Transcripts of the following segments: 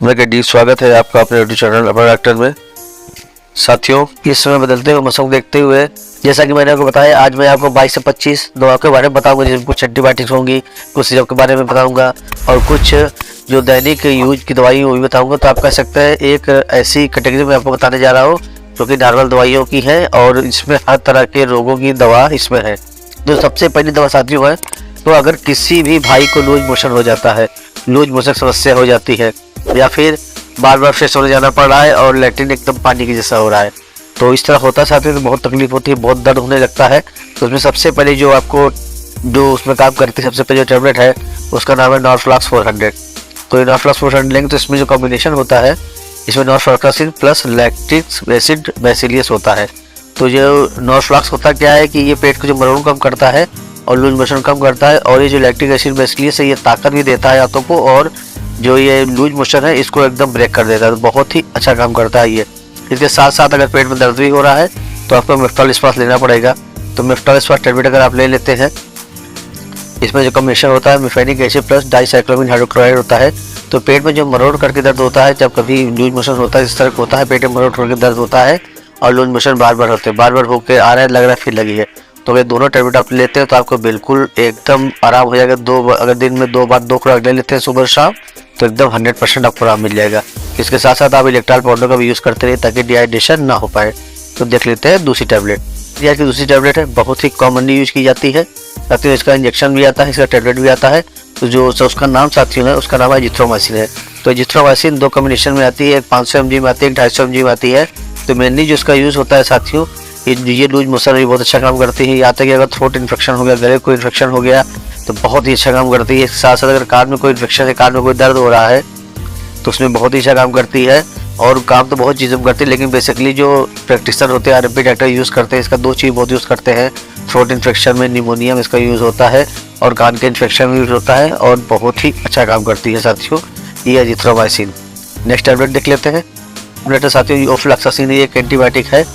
मेरा डी स्वागत है आपका अपने यूट्यूब चैनल अपना डॉक्टर में। साथियों, इस समय बदलते हुए मौसम को देखते हुए जैसा कि मैंने आपको बताया, आज मैं आपको 22 से 25 दवाओं के बारे में बताऊंगा, जिसमें कुछ एंटीबायोटिक्स होंगी, कुछ सिरप के बारे में बताऊंगा और कुछ जो दैनिक यूज की दवाई वो भी बताऊंगा। तो आप कह सकते हैं एक ऐसी कैटेगरी में आपको बताने जा रहा हूँ जो कि नॉर्मल दवाइयों की है और इसमें हर तरह के रोगों की दवा इसमें है। तो सबसे पहली दवा साथियों है, तो अगर किसी भी भाई को लूज मोशन हो जाता है, लूज मोशन समस्या हो जाती है या फिर बार बार फ्रेश होने जाना पड़ रहा है और लैट्रिन एकदम पानी की जैसा हो रहा है, तो इस तरह होता साथियों, तो बहुत तकलीफ होती है, बहुत दर्द होने लगता है। तो उसमें सबसे पहले जो आपको जो उसमें काम करती है, सबसे पहले जो टैबलेट है उसका नाम है नॉर्फ्लॉक्स 400। तो ये नॉर्फ्लॉक्स 400 लेंगे तो इसमें जो कॉम्बिनेशन होता है, इसमें नॉर्फ्लॉक्सिन प्लस लैक्टिक एसिड बैसिलियस होता है। तो जो नॉर्फ्लॉक्स होता क्या है कि ये पेट को जो मरोड़ कम करता है और लूज मोशन कम करता है, और ये जो लैक्टिक एसिड बैसिलियस है ये ताकत भी देता है हाथों को, और जो ये लूज मोशन है इसको एकदम ब्रेक कर देता है। तो बहुत ही अच्छा काम करता है ये। इसके साथ साथ अगर पेट में दर्द भी हो रहा है तो आपको मिफ्टॉल इस्पास लेना पड़ेगा। तो मिफ्टॉल इस्पास टैबलेट अगर आप ले लेते हैं, इसमें जो कॉम्बिनेशन होता है मिफेनिक एसिड प्लस डाइसाइक्लोमिन हाइड्रोक्लोराइड होता है। तो पेट में जो मरोड़ करके दर्द होता है, जब कभी लूज मोशन होता है, इस तरह होता है, पेट में मरोड़ करके दर्द होता है और लूज मोशन बार बार होते हैं, बार बार होकर आ रहा है, लग रहा है फिर लगी है, तो ये दोनों टैबलेट आप लेते हैं तो आपको बिल्कुल एकदम आराम हो जाएगा। अगर दिन में 2 बार 2 खुराक ले लेते हैं सुबह शाम, तो एकदम 100% आपको आराम मिल जाएगा। इसके साथ साथ आप इलेक्ट्रॉल पाउडर का भी यूज़ करते रहिए ताकि डिहाइड्रेशन ना हो पाए। तो देख लेते हैं दूसरी टैबलेट। यह की दूसरी टैबलेट है, बहुत ही कॉमनली यूज की जाती है साथियों। इसका इंजेक्शन भी आता है, इसका टैबलेट भी आता है। तो जो उसका नाम साथियों है, उसका नाम है एजिथ्रोमाइसिन है। तो एजिथ्रोमाइसिन 2 कॉम्बिनेशन में आती है, एक 500 mg में आती है, एक 250 mg में आती है। तो मेनली जो इसका यूज़ होता है साथियों, ये लूज मोशन भी बहुत अच्छा काम करती है। यहाँ तक कि अगर थ्रोट इन्फेक्शन हो गया, गले को इन्फेक्शन हो गया, तो बहुत ही अच्छा काम करती है। इसके साथ साथ अगर कान में कोई इन्फेक्शन है, कान में कोई दर्द हो रहा है, तो उसमें बहुत ही अच्छा काम करती है। और काम तो बहुत चीज़ों में करती है, लेकिन बेसिकली जो प्रैक्टिसर होते हैं, आरएमपी डॉक्टर यूज़ करते हैं, इसका 2 चीज़ बहुत यूज़ करते हैं। थ्रोट इन्फेक्शन में, निमोनिया में इसका यूज़ होता है और कान के इन्फेक्शन में यूज़ होता है, और बहुत ही अच्छा काम करती है साथियों ये एजिथ्रोमाइसिन। नेक्स्ट टैबलेट देख लेते हैं। टैबलेट साथियों ओफ्लॉक्सासिन, ये एक एंटीबायोटिक है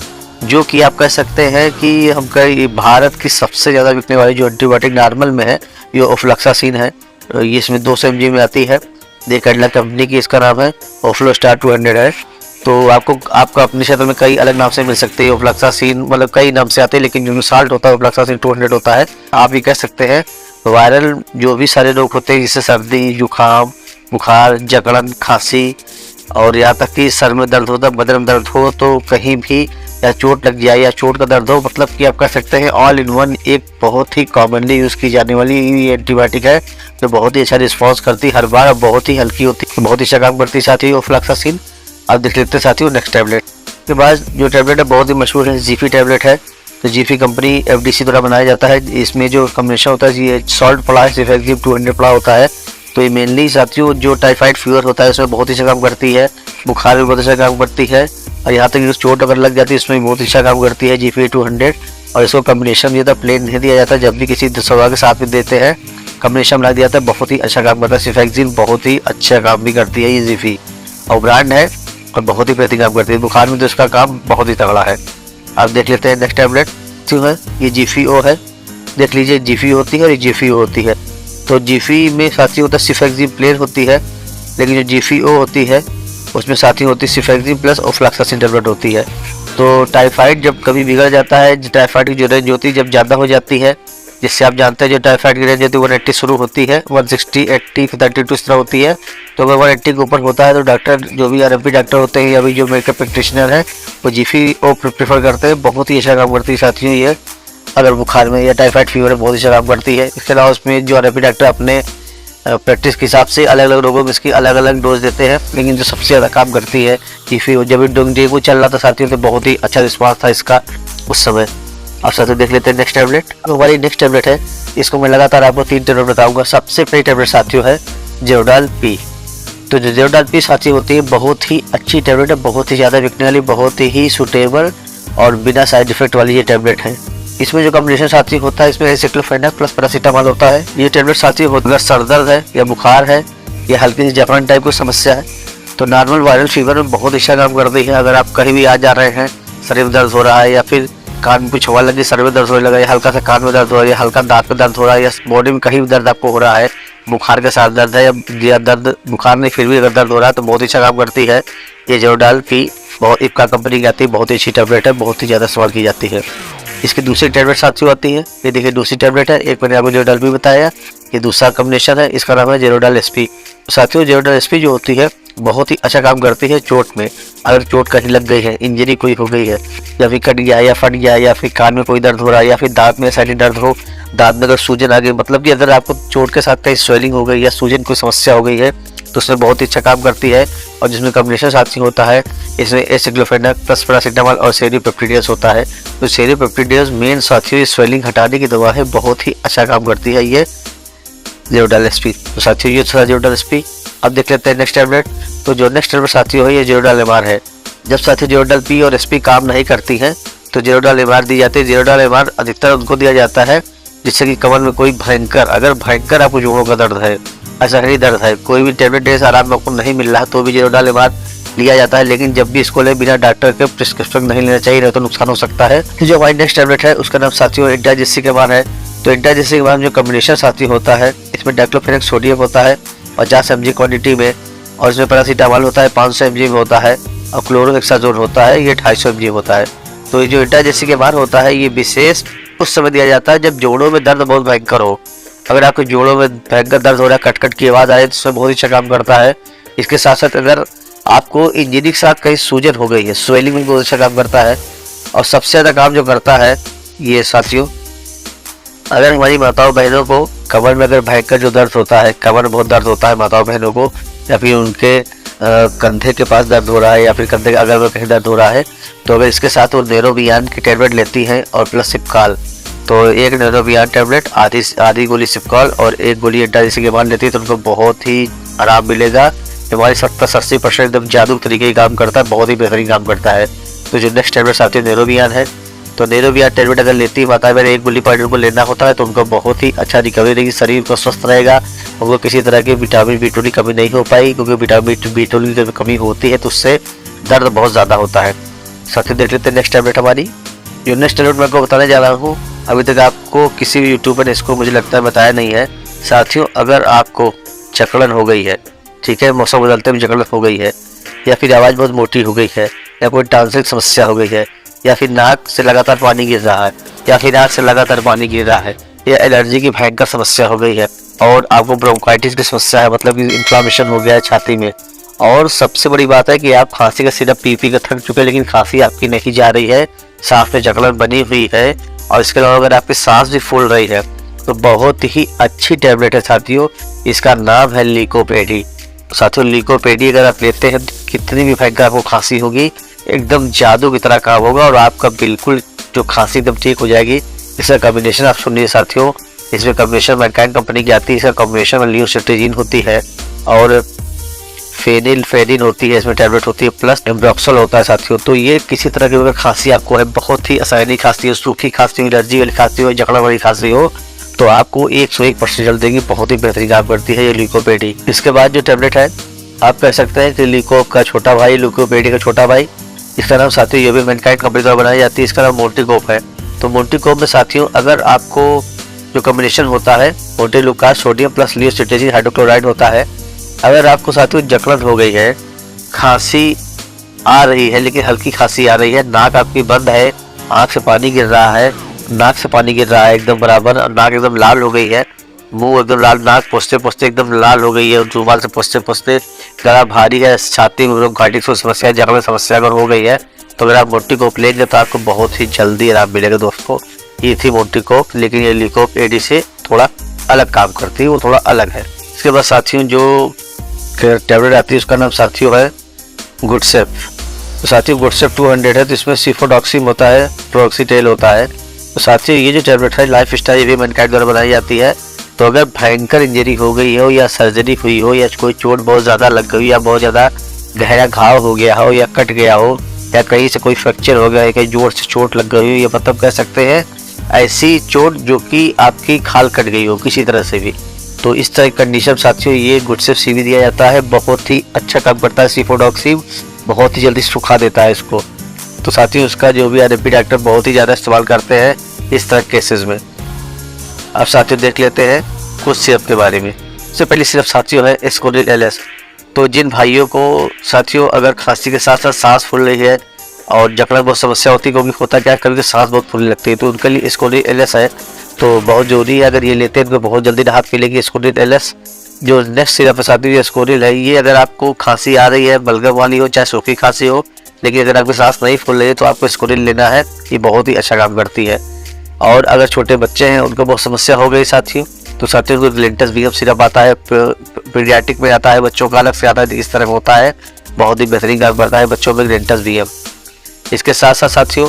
जो कि आप कह सकते हैं कि हम कहीं भारत की सबसे ज़्यादा बिकने वाली जो एंटीबायोटिक नॉर्मल में है, ये ओफ्लॉक्सासिन है। ये इसमें 200 mg में आती है। ये कैडला कंपनी की इसका नाम है, ओफ्लोस्टार 200 है। तो आपको अपने क्षेत्र में कई अलग नाम से मिल सकते हैं। ओफ्लॉक्सासिन मतलब कई नाम से आते हैं, लेकिन जो साल्ट होता है ओफ्लॉक्सासिन 200 होता है। आप ये कह सकते हैं वायरल जो भी सारे रोग होते हैं, जैसे सर्दी, जुकाम, बुखार, जकड़न, खांसी, और यहाँ तक कि सर में दर्द होता है, बदन में दर्द हो, तो कहीं भी या चोट लग जाए या चोट का दर्द हो, मतलब कि आप कह सकते हैं ऑल इन वन एक बहुत ही कॉमनली यूज़ की जाने वाली एंटीबायोटिक है, जो बहुत ही अच्छा रिस्पॉन्स करती है हर बार, बहुत ही हल्की होती है, बहुत ही अच्छा काम करती है साथ ही ओफ्लॉक्सासिन। आप देख लेते हैं साथियों नेक्स्ट टैबलेट के बाद जो टैबलेट है बहुत ही मशहूर है, जीफी टैबलेट है। तो जीफी कंपनी एफडीसी द्वारा बनाया जाता है। इसमें जो कॉम्बिनेशन होता है ये सॉल्ट प्लस सिफेक्सिब 200 प्ला होता है। तो ये मेनली साथियों जो टाइफाइड फीवर होता है उसमें बहुत ही अच्छा काम करती है, बुखार में बहुत अच्छा काम करती है, और यहाँ तक चोट अगर लग जाती है इसमें बहुत अच्छा काम करती है जीफी 200। और इसको कॉम्बिनेशन दिया था, प्लेन नहीं दिया जाता, जब भी किसी दवा के साथ में देते हैं कॉम्बिनेशन बना दिया जाता है, बहुत ही अच्छा काम करता है। सिफेक्सिन बहुत ही अच्छा काम भी करती है ये जीफी, और ब्रांड है और बहुत ही बेहतरीन काम करती है। बुखार में तो इसका काम बहुत ही तगड़ा है। आप देख लेते हैं नेक्स्ट टैबलेट क्यों है, ये जीफीओ है। देख लीजिए जीफी होती है और ये जीफीओ होती है। तो जीफी में साथी होता है सिफेक्सिन प्लेन होती है, लेकिन जो जीफीओ होती है उसमें साथी होती है सिफेक्सिन प्लस ओफ्लॉक्सासिन टैबलेट होती है। तो टाइफाइड जब कभी बिगड़ जाता है, टाइफाइड की जो रेंज होती है जब ज़्यादा हो जाती है, जिससे आप जानते हैं जो टाइफाइड की रेंज होती है 180 शुरू होती है, 160, 80, 32 इस तरह होती है। तो अगर 180 के ऊपर होता है तो डॉक्टर जो भी आरएमपी डॉक्टर होते हैं या भी जो मेडिकल प्रैक्टिशनर है वो जीफीओ प्रेफर करते हैं। बहुत ही अच्छा काम करती है साथियों ये, अगर बुखार में या टाइफाइड फीवर में बहुत अच्छा काम करती है। इसके अलावा उसमें जो आरएमपी डॉक्टर अपने प्रैक्टिस के हिसाब से अलग अलग रोगों में इसकी अलग अलग डोज देते हैं, लेकिन जो सबसे ज़्यादा काम करती है जीफीओ। जब डेंगू चल रहा था साथियों तो बहुत ही अच्छा रिस्पॉन्स था इसका उस समय। आप साथियों देख लेते हैं नेक्स्ट टैबलेट। हमारी नेक्स्ट टैबलेट है, इसको मैं लगातार आपको 3 टैबलेट बताऊंगा। सबसे पहली टैबलेट साथियों है जेरोडाल पी। तो जो जेरोडाल पी साथी होती है बहुत ही अच्छी टैबलेट है, बहुत ही ज़्यादा बिकने वाली, बहुत ही सूटेबल और बिना साइड इफेक्ट वाली ये टैबलेट है। इसमें जो कॉम्बिनेशन साथी होता है इसमें एसिक्लोफेनाक प्लस पैरासीटामोल होता है। ये टैबलेट साथी होता है सर दर्द है या बुखार है या हल्की सी जापान टाइप की समस्या है, तो नॉर्मल वायरल फीवर में बहुत अच्छा काम करती है। अगर आप कहीं भी आ जा रहे हैं, शरीर में दर्द हो रहा है या फिर कान में कुछ हवा लगी, सर में दर्द होने लगा, या हल्का सा कान में दर्द हो रहा है, या हल्का दांत में दर्द हो रहा है, या बॉडी में कहीं भी दर्द आपको हो रहा है, बुखार के साथ दर्द है या दर्द बुखार नहीं फिर भी अगर दर्द हो रहा है तो बहुत ही अच्छा काम करती है ये ज़ेरोडाल की। बहुत इप्का कंपनी की आती है, बहुत ही अच्छी टैबलेट है, बहुत ही ज़्यादा इस्तेमाल की जाती है। इसकी दूसरी टैबलेट साथियों आती है, ये देखिए दूसरी टैबलेट है। एक मैंने आपको ज़ेरोडाल भी बताया, ये दूसरा कॉम्बिनेशन है, इसका नाम है ज़ेरोडाल एसपी। साथियों ज़ेरोडाल एसपी जो होती है बहुत ही अच्छा काम करती है चोट में। अगर चोट कहीं लग गई है, इंजरी कोई हो गई है, या फिर कट गया या फट गया, या फिर कान में कोई दर्द हो रहा है, या फिर दांत में साइड दर्द हो, दांत में अगर सूजन आ गई, मतलब कि अगर आपको चोट के साथ कहीं स्वेलिंग हो गई या सूजन कोई समस्या हो गई है तो उसमें बहुत ही अच्छा काम करती है। और जिसमें कॉम्बिनेशन साथियों होता है, इसमें एसिक्लोफेनाक प्लस पैरासिटामोल और सेरियोपेप्टिडियस होता है। तो सेरियोपेप्टिडियस मेन साथियों स्वेलिंग हटाने की दवा है, बहुत ही अच्छा काम करती है ये ज़ेरोडाल एसपी। तो साथियों ये था ज़ेरोडाल एसपी। अब देख लेते हैं नेक्स्ट टैबलेट। तो जो नेक्स्ट टैबलेट साथियों है ये ज़ेरोडाल एमआर है। जब साथियों ज़ेरोडाल पी और एसपी काम नहीं करती है तो ज़ेरोडाल एमआर दी जाती है। ज़ेरोडाल एमआर अधिकतर उनको दिया जाता है जिससे कि कमर में कोई भयंकर आपको जोड़ों का दर्द है, असहनीय दर्द है, कोई भी टैबलेट देने से आराम आपको नहीं मिल रहा है तो भी ज़ेरोडाल एमआर लिया जाता है। लेकिन जब भी इसको ले बिना डॉक्टर के प्रिस्क्रिप्शन नहीं लेना चाहिए, नहीं तो नुकसान हो सकता है। तो जो हमारी नेक्स्ट टैबलेट है उसका नाम साथियों इंटाजेसिक एमआर है। तो इंटाजेसिक एमआर जो कॉम्बिनेशन साथी होता है, इसमें डाइक्लोफेनेक सोडियम होता है 50 mg क्वांटिटी में, और इसमें पैरासीटामोल होता है 500 mg में होता है, और क्लोरोहेक्साजोन होता है ये 250 mg होता है। तो ये जो इंटाजेसिक एमआर होता है ये विशेष उस समय दिया जाता है जब जोड़ों में दर्द बहुत भयंकर हो। अगर आपके जोड़ों में भयंकर दर्द हो रहा है, कट की आवाज़ आ रही है, तो उसमें बहुत अच्छा काम करता है। इसके साथ साथ अगर आपको इंजरी के साथ कहीं सूजन हो गई है, स्वेलिंग में बहुत अच्छा काम करता है। और सबसे ज़्यादा काम जो करता है ये साथियों, अगर हमारी माताओं बहनों को कमर में अगर भयंकर जो दर्द होता है, कमर में बहुत दर्द होता है माताओं बहनों को, या फिर उनके कंधे के पास दर्द हो रहा है, या फिर कंधे के अगल में कहीं दर्द हो रहा है, तो अगर इसके साथ वो नेरोबियान की टैबलेट लेती हैं और प्लस सिपकाल, तो एक नेरोबियान टैबलेट, आधी गोली सिपकाल और एक गोली इंटाजेसिक एमआर लेती है तो उनको बहुत ही आराम मिलेगा। हमारे 70-80% एकदम जादू तरीके का काम करता है, बहुत ही बेहतरीन काम करता है। तो जो नेक्स्ट टैबलेट आती है नेरोबियान है। तो नेरोबियान टैबलेट अगर लेती है माता बहन, एक गोली पर उनको लेना होता है तो उनको बहुत ही अच्छा रिकवरी रहेगी, शरीर को स्वस्थ रहेगा, उनको किसी तरह की विटामिन B12 की कमी नहीं हो पाई, क्योंकि विटामिन B12 की कमी होती है तो उससे दर्द बहुत ज़्यादा होता है। साथ ही देख लेते हैं नेक्स्ट टैबलेट हमारी। जो नेक्स्ट टैबलेट मैं आपको बताने जा रहा हूँ, अभी तक आपको किसी भी यूट्यूबर ने इसको मुझे लगता है बताया नहीं है। साथियों अगर आपको जकड़न हो गई है, ठीक है, मौसम बदलते में जकड़न हो गई है, या फिर आवाज़ बहुत मोटी हो गई है, या कोई टांसिल समस्या हो गई है, या फिर नाक से लगातार पानी गिर रहा है, या फिर नाक से लगातार पानी गिर रहा है, या एलर्जी की भयंकर समस्या हो गई है, और आपको ब्रोंकाइटिस की समस्या है, मतलब कि इन्फ्लामेशन हो गया है छाती में, और सबसे बड़ी बात है कि आप खांसी का सिरप पी कर थक चुके हैं लेकिन खांसी आपकी नहीं जा रही है, सांस में जकड़न बनी हुई है, और इसके अलावा अगर आपकी सांस भी फूल रही है तो बहुत ही अच्छी टैबलेट है साथियों। इसका नाम है लीकोपेडी। साथियों लीकोपेडी अगर आप लेते हैं कितनी भी भयंकर आपको खांसी होगी, एकदम जादू की तरह काम होगा और आपका बिल्कुल जो खांसी एकदम ठीक हो जाएगी। इसका कॉम्बिनेशन आप सुनिए साथियों, इसमें कॉम्बिनेशन मैनकाइंड कंपनी की आती है। इसका कॉम्बिनेशन में लियोसिट्रीजिन होती है और फेनिलफेनिन होती है, इसमें टैबलेट होती है, प्लस एम्ब्रोक्सल होता है साथियों। तो ये किसी तरह की अगर खांसी आपको है, बहुत ही आसानी खांसी हो, सूखी खांसी हो, एलर्जी वाली खांसी हो, जकड़न वाली खांसी हो, तो आपको 101% रिजल्ट देगी। बहुत ही बेहतरीन काम करती है ये लीकोपेडी। इसके बाद जो टैबलेट है आप कह सकते हैं कि लीकोप का छोटा भाई, लीकोपेडी का छोटा भाई। इसका नाम साथियों ये भी मैनकाइंड कंपनी द्वारा बनाई जाती है, इसका नाम मोंटीकोप है। तो मोंटीकोप में साथियों अगर आपको जो कॉम्बिनेशन होता है मोंटेलुकास सोडियम प्लस लियोसिट्रीजिन हाइड्रोक्लोराइड होता है। अगर आपको साथियों जकड़न हो गई है, खांसी आ रही है लेकिन हल्की खांसी आ रही है, नाक आपकी बंद है, आँख से पानी गिर रहा है, नाक से पानी गिर रहा है एकदम बराबर, नाक एकदम लाल हो गई है, मुंह एकदम लाल, नाक पोंछते पोंछते एकदम लाल हो गई है, रुमाल से पोंछते पोंछते गला भारी है, छाती में ब्रोंकाइटिस की समस्या, जकड़न समस्या अगर हो गई है तो अगर आप मोंटीकोप लेंगे तो आपको बहुत ही जल्दी आराम मिलेगा दोस्तों। ये थी मोंटीकोप, लेकिन ये लीकोपेडी से थोड़ा अलग काम करती है, वो थोड़ा अलग है। इसके बाद साथियों जो टैबलेट आती है उसका नाम साथियों है गुडसेफ। तो साथियों गुडसेफ 200 है, तो इसमें सिफोडॉक्सिम होता है, प्रोक्सीटेल होता है। तो साथियों ये जो टैबलेट है लाइफ स्टाइल भी मैनकाइंड द्वारा बनाई जाती है। तो अगर भयंकर इंजरी हो गई हो, या सर्जरी हुई हो, या कोई चोट बहुत ज़्यादा लग गई, या बहुत ज़्यादा गहरा घाव हो गया हो, या कट गया हो, या कहीं से कोई फ्रैक्चर हो गया है, कहीं जोर से चोट लग गई हो, या मतलब कह सकते हैं ऐसी चोट जो कि आपकी खाल कट गई हो किसी तरह से भी, तो इस तरह की कंडीशन साथियों ये गुडसेफ सी भी दिया जाता है। बहुत ही अच्छा काम करता है सिफोडॉक्सिम, बहुत ही जल्दी सुखा देता है इसको। तो साथियों उसका जो भी आरएमपी डॉक्टर बहुत ही ज़्यादा इस्तेमाल करते हैं इस तरह केसेस में। अब साथियों देख लेते हैं कुछ सिरप के बारे में। सबसे पहले सिर्फ साथियों है एस्कोरिल LS। तो जिन भाइयों को साथियों अगर खांसी के साथ साथ सांस फूल रही है और जकड़न बहुत समस्या होती है, क्योंकि होता क्या है कभी सांस बहुत फूलने लगती है, तो उनके लिए एस्कोरिल LS है तो बहुत जरूरी है। अगर ये लेते हैं तो बहुत जल्दी राहत मिलेगी। एस्कोरिल LS जो नेक्स्ट सिरप है साथियों एस्कोरिल है, ये अगर आपको खांसी आ रही है बलगम वाली हो चाहे सूखी खांसी हो, लेकिन अगर आपकी सांस नहीं फूल रही है तो आपको एस्कोरिल लेना है, ये बहुत ही अच्छा काम करती है। और अगर छोटे बच्चे हैं उनको बहुत समस्या हो गई साथियों, तो साथियों को ग्लिंटस VM सिरप आता है, पीडियाट्रिक में आता है, बच्चों का अलग से आता है, इस तरह होता है, बहुत ही बेहतरीन काम करता है बच्चों में ग्लिंटस VM। इसके साथ साथ साथियों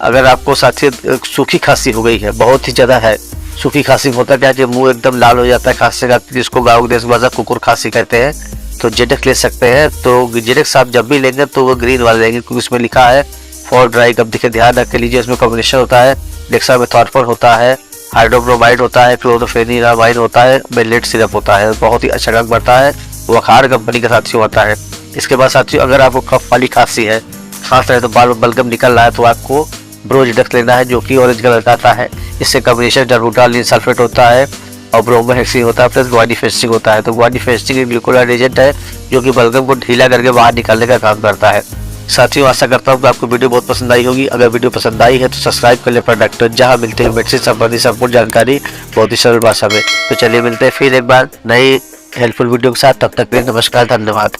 अगर आपको साथियों सूखी खांसी हो गई है, बहुत ही ज़्यादा है सूखी खांसी, होता क्या है कि मुंह एकदम लाल हो जाता है खांसी का, जिसको गाँव के देश भाषा कुकुर खांसी कहते हैं, तो जेडेक्स ले सकते हैं। तो जेडेक्स आप जब भी लेंगे तो वो ग्रीन वाला लेंगे, क्योंकि उसमें लिखा है फॉर ड्राई कफ। देखिए ध्यान रख के लीजिए, इसमें कॉम्बिनेशन होता है डेक्सामेथॉर्फन होता है, हाइड्रोब्रोमाइड होता है, क्लोरोफेनिरामाइड होता है, बेलेट सिरप होता है, बहुत ही अच्छा काम करता है, वखार कंपनी का साथियों आता है। इसके बाद साथियों अगर आपको कफ वाली खांसी है, खांस रहे तो बाल बलगम निकल रहा है, तो आपको ब्रोजेडेक्स लेना है जो कि ऑरेंज कलर का आता है। इससे कॉम्बिनेशन डारूटालिन सल्फेट होता है और ब्रोमोहेक्सिन होता है, प्लस ग्वानिफेस्टिन होता है। तो ग्वानिफेस्टिन एक ग्लूकोलाइड एजेंट है जो कि बलगम को ढीला करके बाहर निकालने का काम करता है। साथियों आशा करता हूँ कि आपको वीडियो बहुत पसंद आई होगी। अगर वीडियो पसंद आई है तो सब्सक्राइब कर ले प्रोडक्ट, जहाँ मिलते हैं मेडिसिन संबंधी संपूर्ण जानकारी बहुत ही सरल भाषा में। तो चलिए मिलते हैं फिर एक बार नई हेल्पफुल वीडियो के साथ, तब तक के लिए नमस्कार, धन्यवाद।